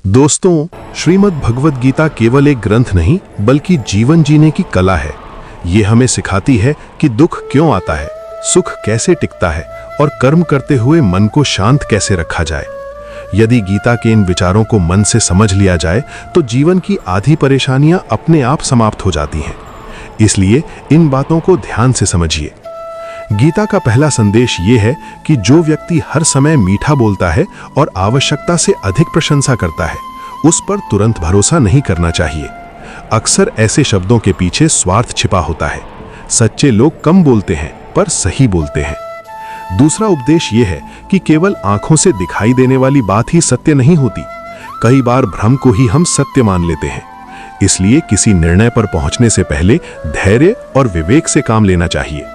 दोस्तों, श्रीमद् भगवद गीता केवल एक ग्रंथ नहीं बल्कि जीवन जीने की कला है। ये हमें सिखाती है कि दुख क्यों आता है, सुख कैसे टिकता है और कर्म करते हुए मन को शांत कैसे रखा जाए। यदि गीता के इन विचारों को मन से समझ लिया जाए तो जीवन की आधी परेशानियां अपने आप समाप्त हो जाती हैं। इसलिए इन बातों को ध्यान से समझिए। गीता का पहला संदेश ये है कि जो व्यक्ति हर समय मीठा बोलता है और आवश्यकता से अधिक प्रशंसा करता है, उस पर तुरंत भरोसा नहीं करना चाहिए। अक्सर ऐसे शब्दों के पीछे स्वार्थ छिपा होता है। सच्चे लोग कम बोलते हैं पर सही बोलते हैं। दूसरा उपदेश ये है कि केवल आंखों से दिखाई देने वाली बात ही सत्य नहीं होती। कई बार भ्रम को ही हम सत्य मान लेते हैं। इसलिए किसी निर्णय पर पहुंचने से पहले धैर्य और विवेक से काम लेना चाहिए।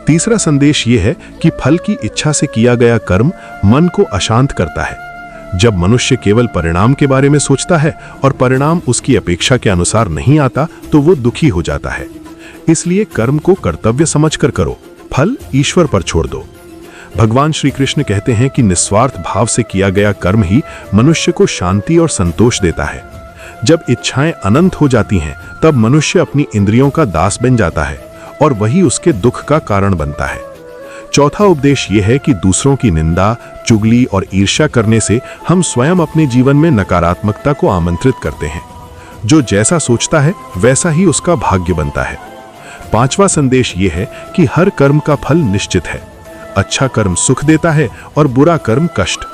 तीसरा संदेश ये है कि फल की इच्छा से किया गया कर्म मन को अशांत करता है। जब मनुष्य केवल परिणाम के बारे में सोचता है और परिणाम उसकी अपेक्षा के अनुसार नहीं आता तो वो दुखी हो जाता है। इसलिए कर्म को कर्तव्य समझकर करो, फल ईश्वर पर छोड़ दो। भगवान श्री कृष्ण कहते हैं कि निस्वार्थ भाव से किया गया कर्म ही मनुष्य को शांति और संतोष देता है। जब इच्छाएं अनंत हो जाती हैं, तब मनुष्य अपनी इंद्रियों का दास बन जाता है और वही उसके दुख का कारण बनता है। चौथा उपदेश यह है कि दूसरों की निंदा, चुगली और ईर्ष्या करने से हम स्वयं अपने जीवन में नकारात्मकता को आमंत्रित करते हैं। जो जैसा सोचता है वैसा ही उसका भाग्य बनता है। पांचवा संदेश यह है कि हर कर्म का फल निश्चित है। अच्छा कर्म सुख देता है और बुरा कर्म कष्ट।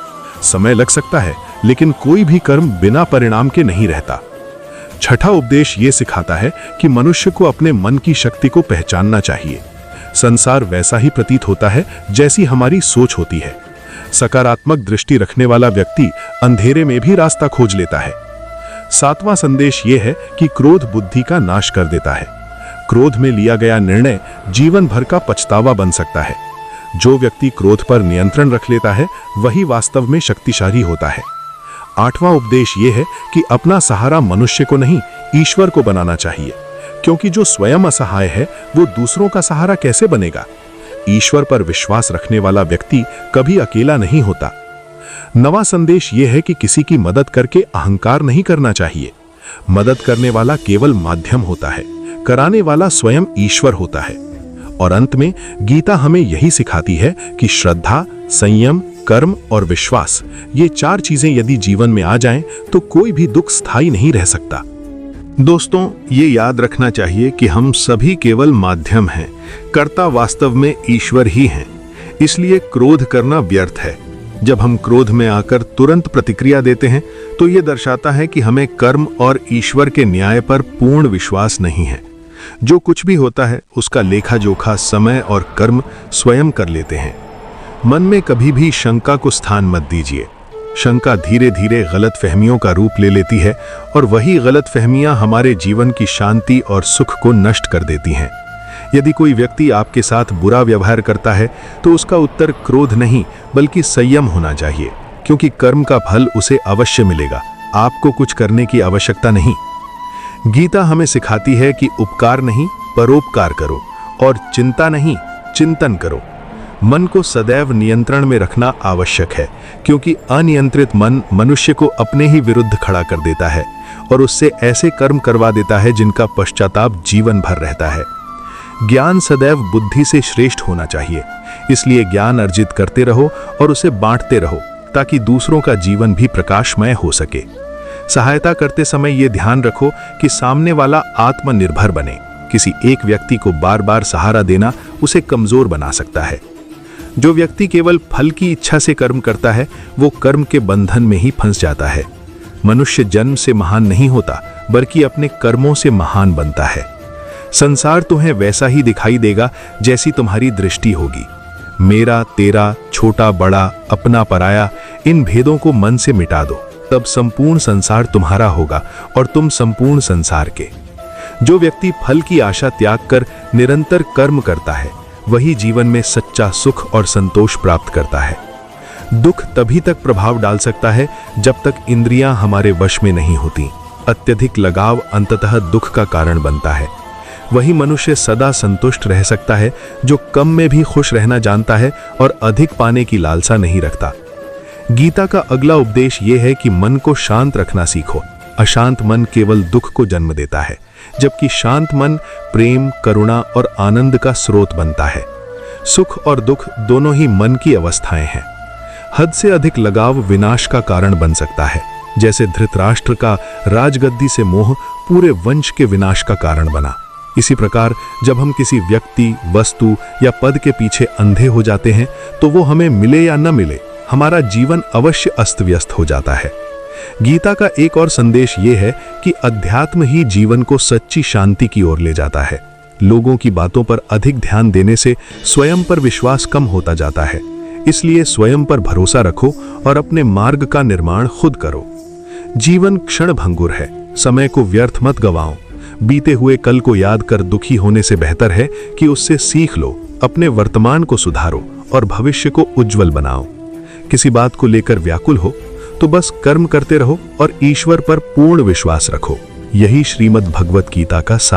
समय लग सकता है, लेकिन कोई भी कर्म बिना परिणाम के नहीं रहता। छठा उपदेश ये सिखाता है कि मनुष्य को अपने मन की शक्ति को पहचानना चाहिए। संसार वैसा ही प्रतीत होता है जैसी हमारी सोच होती है। सकारात्मक दृष्टि रखने वाला व्यक्ति अंधेरे में भी रास्ता खोज लेता है। सातवां संदेश ये है कि क्रोध बुद्धि का नाश कर देता है। क्रोध में लिया गया निर्णय जीवन भर का पछतावा बन सकता है। जो व्यक्ति क्रोध पर नियंत्रण रख लेता है वही वास्तव में शक्तिशाली होता है। आठवां उपदेश यह है कि अपना सहारा मनुष्य को नहीं, ईश्वर को बनाना चाहिए, क्योंकि जो स्वयं असहाय है वो दूसरों का सहारा कैसे बनेगा। ईश्वर पर विश्वास रखने वाला व्यक्ति कभी अकेला नहीं होता। नवां संदेश यह है कि किसी की मदद करके अहंकार नहीं करना चाहिए। मदद करने वाला केवल माध्यम होता है, कराने वाला स्वयं ईश्वर होता है। और अंत में गीता हमें यही सिखाती है कि श्रद्धा, संयम, कर्म और विश्वास, ये चार चीजें यदि जीवन में आ जाएं तो कोई भी दुख स्थायी नहीं रह सकता। दोस्तों, ये याद रखना चाहिए कि हम सभी केवल माध्यम हैं, कर्ता वास्तव में ईश्वर ही हैं। इसलिए क्रोध करना व्यर्थ है। जब हम क्रोध में आकर तुरंत प्रतिक्रिया देते हैं तो ये दर्शाता है कि हमें कर्म और ईश्वर के न्याय पर पूर्ण विश्वास नहीं है। जो कुछ भी होता है उसका लेखा जोखा समय और कर्म स्वयं कर लेते हैं। मन में कभी भी शंका को स्थान मत दीजिए। शंका धीरे धीरे गलतफहमियों का रूप ले लेती है और वही गलतफहमियां हमारे जीवन की शांति और सुख को नष्ट कर देती हैं। यदि कोई व्यक्ति आपके साथ बुरा व्यवहार करता है तो उसका उत्तर क्रोध नहीं बल्कि संयम होना चाहिए, क्योंकि कर्म का फल उसे अवश्य मिलेगा। आपको कुछ करने की आवश्यकता नहीं। गीता हमें सिखाती है कि उपकार नहीं परोपकार करो और चिंता नहीं चिंतन करो। मन को सदैव नियंत्रण में रखना आवश्यक है, क्योंकि अनियंत्रित मन मनुष्य को अपने ही विरुद्ध खड़ा कर देता है और उससे ऐसे कर्म करवा देता है जिनका पश्चाताप जीवन भर रहता है। ज्ञान सदैव बुद्धि से श्रेष्ठ होना चाहिए। इसलिए ज्ञान अर्जित करते रहो और उसे बांटते रहो, ताकि दूसरों का जीवन भी प्रकाशमय हो सके। सहायता करते समय ये ध्यान रखो कि सामने वाला आत्मनिर्भर बने। किसी एक व्यक्ति को बार बार सहारा देना उसे कमजोर बना सकता है। जो व्यक्ति केवल फल की इच्छा से कर्म करता है वो कर्म के बंधन में ही फंस जाता है। मनुष्य जन्म से महान नहीं होता बल्कि अपने कर्मों से महान बनता है। संसार तुम्हें वैसा ही दिखाई देगा जैसी तुम्हारी दृष्टि होगी। मेरा, तेरा, छोटा, बड़ा, अपना, पराया, इन भेदों को मन से मिटा दो, तब संपूर्ण संसार तुम्हारा होगा और तुम संपूर्ण संसार के। जो व्यक्ति फल की आशा त्याग कर निरंतर कर्म करता है वही जीवन में सच्चा सुख और संतोष प्राप्त करता है। दुख तभी तक प्रभाव डाल सकता है जब तक इंद्रियां हमारे वश में नहीं होती। अत्यधिक लगाव अंततः दुख का कारण बनता है। वही मनुष्य सदा संतुष्ट रह सकता है जो कम में भी खुश रहना जानता है और अधिक पाने की लालसा नहीं रखता। गीता का अगला उपदेश यह है कि मन को शांत रखना सीखो। अशांत मन केवल दुख को जन्म देता है, जबकि शांत मन प्रेम, करुणा और आनंद का स्रोत बनता है। सुख और दुख दोनों ही मन की अवस्थाएं हैं। हद से अधिक लगाव विनाश का कारण बन सकता है, जैसे धृतराष्ट्र का राजगद्दी से मोह पूरे वंश के विनाश का कारण बना। इसी प्रकार जब हम किसी व्यक्ति, वस्तु या पद के पीछे अंधे हो जाते हैं तो वो हमें मिले या न मिले, हमारा जीवन अवश्य अस्त व्यस्त हो जाता है। गीता का एक और संदेश ये है कि अध्यात्म ही जीवन को सच्ची शांति की ओर ले जाता है। लोगों की बातों पर अधिक ध्यान देने से स्वयं पर विश्वास कम होता जाता है। इसलिए स्वयं पर भरोसा रखो और अपने मार्ग का निर्माण खुद करो। जीवन क्षणभंगुर है, समय को व्यर्थ मत गवाओ। बीते हुए कल को याद कर दुखी होने से बेहतर है कि उससे सीख लो, अपने वर्तमान को सुधारो और भविष्य को उज्जवल बनाओ। किसी बात को लेकर व्याकुल हो तो बस कर्म करते रहो और ईश्वर पर पूर्ण विश्वास रखो। यही श्रीमद् भगवत गीता का सार